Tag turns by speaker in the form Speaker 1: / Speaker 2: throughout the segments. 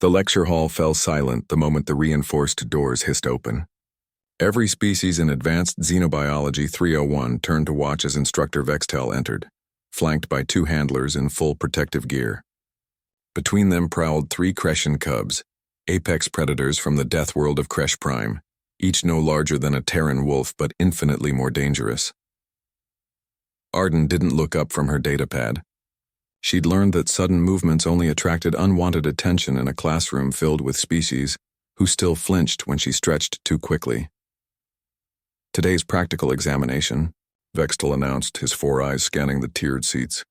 Speaker 1: The lecture hall fell silent the moment the reinforced doors hissed open. Every species in Advanced Xenobiology 301 turned to watch as Instructor Vextel entered, flanked by 2 handlers in full protective gear. Between them prowled 3 Crescent cubs, apex predators from the death world of Kresh Prime, each no larger than a Terran wolf but infinitely more dangerous. Arden didn't look up from her datapad. She'd learned that sudden movements only attracted unwanted attention in a classroom filled with species who still flinched when she stretched too quickly. Today's practical examination, Vextel announced, his 4 eyes scanning the tiered seats,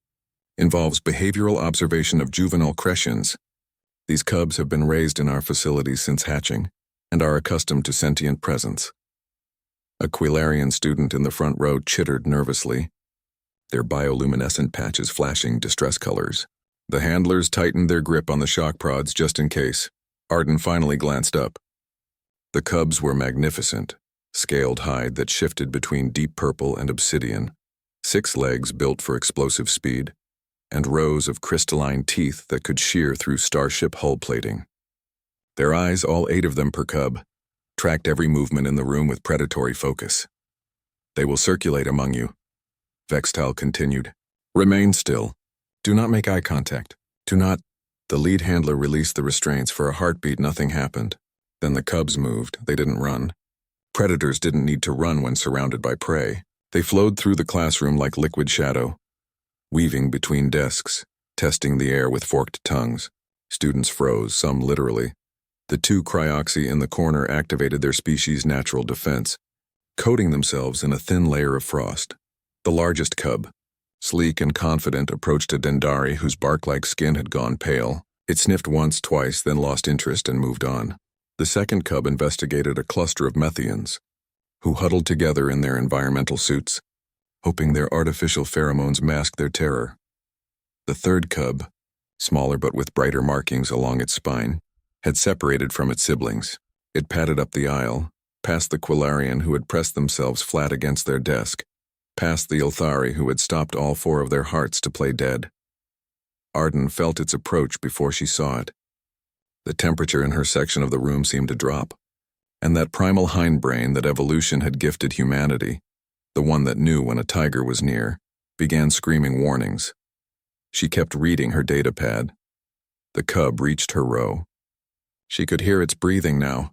Speaker 1: involves behavioral observation of juvenile Crescians. These cubs have been raised in our facilities since hatching and are accustomed to sentient presence. A Quilarian student in the front row chittered nervously, their bioluminescent patches flashing distress colors. The handlers tightened their grip on the shock prods just in case. Arden finally glanced up. The cubs were magnificent, scaled hide that shifted between deep purple and obsidian, 6 legs built for explosive speed, and rows of crystalline teeth that could shear through starship hull plating. Their eyes, all 8 of them per cub, tracked every movement in the room with predatory focus. They will circulate among you, Vextel continued. Remain still. Do not make eye contact. Do not. The lead handler released the restraints. For a heartbeat, nothing happened. Then the cubs moved. They didn't run. Predators didn't need to run when surrounded by prey. They flowed through the classroom like liquid shadow, weaving between desks, testing the air with forked tongues. Students froze, some literally. The 2 cryoxy in the corner activated their species' natural defense, coating themselves in a thin layer of frost. The largest cub, sleek and confident, approached a Dendari whose bark-like skin had gone pale. It sniffed once, twice, then lost interest and moved on. The second cub investigated a cluster of Methians, who huddled together in their environmental suits, hoping their artificial pheromones masked their terror. The third cub, smaller but with brighter markings along its spine, had separated from its siblings. It padded up the aisle, past the Quilarian who had pressed themselves flat against their desk, past the Ilthari who had stopped all 4 of their hearts to play dead. Arden felt its approach before she saw it. The temperature in her section of the room seemed to drop, and that primal hindbrain that evolution had gifted humanity, the one that knew when a tiger was near, began screaming warnings. She kept reading her datapad. The cub reached her row. She could hear its breathing now,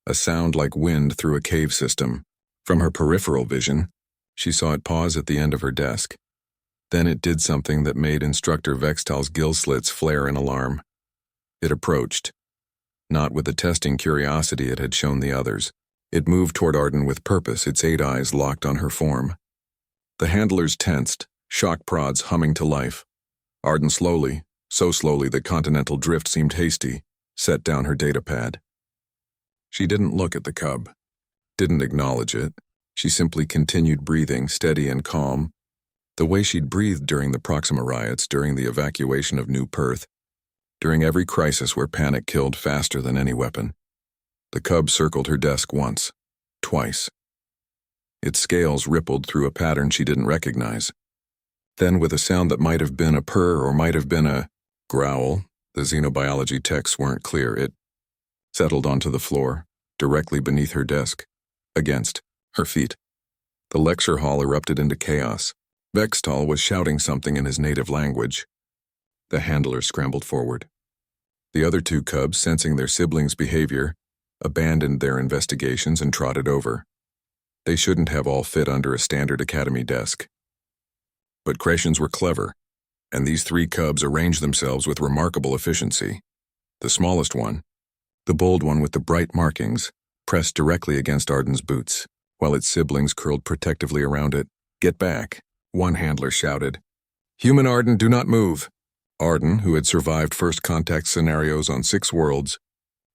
Speaker 1: a sound like wind through a cave system. From her peripheral vision, she saw it pause at the end of her desk. Then it did something that made Instructor Vextel's gill slits flare in alarm. It approached, not with the testing curiosity it had shown the others. It moved toward Arden with purpose, its 8 eyes locked on her form. The handlers tensed, shock prods humming to life. Arden slowly, so slowly that continental drift seemed hasty, set down her datapad. She didn't look at the cub, didn't acknowledge it. She simply continued breathing, steady and calm, the way she'd breathed during the Proxima riots, during the evacuation of New Perth, during every crisis where panic killed faster than any weapon. The cub circled her desk once, twice. Its scales rippled through a pattern she didn't recognize. Then, with a sound that might have been a purr or might have been a growl, the xenobiology texts weren't clear, it settled onto the floor, directly beneath her desk, against her feet. The lecture hall erupted into chaos. Vextel was shouting something in his native language. The handler scrambled forward. The other 2 cubs, sensing their siblings' behavior, abandoned their investigations and trotted over. They shouldn't have all fit under a standard academy desk. But Crescians were clever, and these 3 cubs arranged themselves with remarkable efficiency. The smallest one, the bold one with the bright markings, pressed directly against Arden's boots, while its siblings curled protectively around it. Get back, one handler shouted. Human Arden, do not move. Arden, who had survived first contact scenarios on 6 worlds,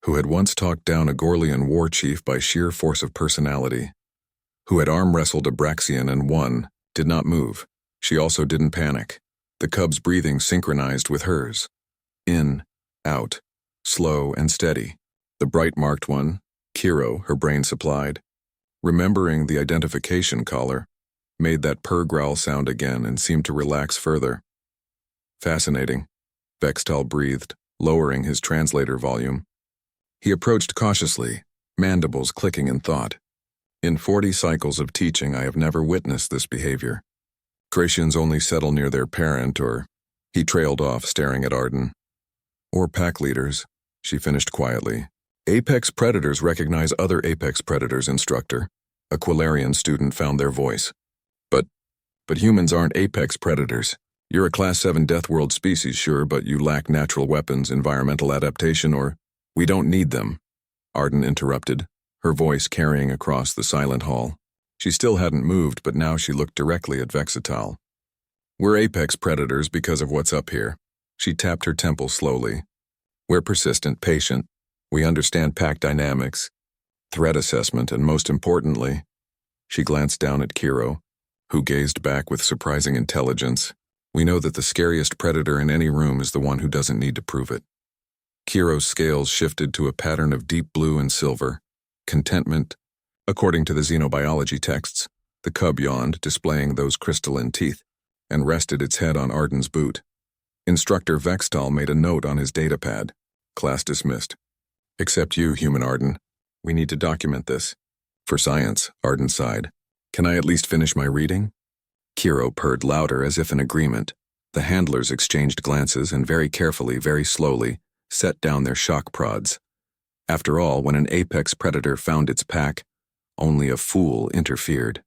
Speaker 1: who had once talked down a Gorlian war chief by sheer force of personality, who had arm-wrestled a Braxian and won, did not move. She also didn't panic. The cub's breathing synchronized with hers. In, out, slow and steady. The bright-marked one, Kiro, her brain supplied, remembering the identification collar, made that purr growl sound again and seemed to relax further. Fascinating, Vextel breathed, lowering his translator volume. He approached cautiously, mandibles clicking in thought. In 40 cycles of teaching, I have never witnessed this behavior. Cracians only settle near their parent, or... He trailed off, staring at Arden. Or pack leaders, she finished quietly. Apex predators recognize other apex predators, instructor. A Quilarian student found their voice. But humans aren't apex predators. You're a Class 7 Death World species, sure, but you lack natural weapons, environmental adaptation, or... We don't need them, Arden interrupted, her voice carrying across the silent hall. She still hadn't moved, but now she looked directly at Vexatal. We're apex predators because of what's up here. She tapped her temple slowly. We're persistent, patient. We understand pack dynamics, threat assessment, and most importantly, she glanced down at Kiro, who gazed back with surprising intelligence. We know that the scariest predator in any room is the one who doesn't need to prove it. Kiro's scales shifted to a pattern of deep blue and silver. Contentment. According to the xenobiology texts, the cub yawned, displaying those crystalline teeth, and rested its head on Arden's boot. Instructor Vextal made a note on his datapad. Class dismissed. Except you, human Arden. We need to document this. For science, Arden sighed. Can I at least finish my reading? Kiro purred louder as if in agreement. The handlers exchanged glances and very carefully, very slowly, set down their shock prods. After all, when an apex predator found its pack, only a fool interfered.